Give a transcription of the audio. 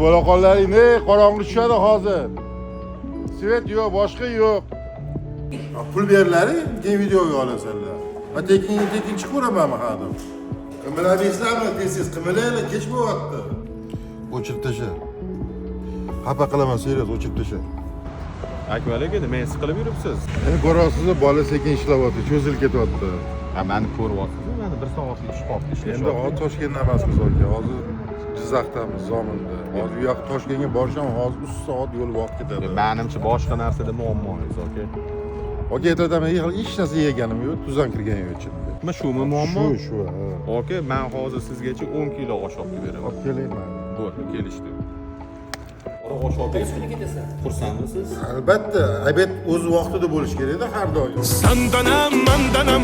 Bolaqonlaring, ne qorong'i tushadi hozir. Svet yo'q, boshqa yo'q. Pul berlaring, keyin videoga olasanlar. Va tekin chiqaveramanmi hozir? Qimirlaysizlarmi? Tez qimirlaylar, kech bo'lyapti. O'chirib tasha. Xafa qilaman, serios o'chirib tasha. Akmal aka, nima siqilib yuribsiz? Ko'rasiz, bola sekin ishlayapti, cho'zilib ketyapti. Meni ko'ryapsiz, meni bir soatlik ish qolib ishlash. Endi hozir Toshkentda emasmiz aka. Hozir Jizzaxdamiz, Zominda. Hozir u yoqqa Toshkentga borisham, hozir 3 soat yo'l vaqt ketadi. Menimcha boshqa narsada muammongiz, aka. Aka aytadaman, hech narsa yeganim yo'q, tuzdan kirganim yo'q ichimda. Nima shumi muammo? Shu, ha. Aka, men hozir sizgacha 10 kilo osh olib beraman. Olib kelayman. Bo'ldi, kelishdik. Osh olib ketasan. Xursandmisiz? Albatta, obed o'z vaqtida bo'lishi kerak-da har doim. Sandanam, mandanam,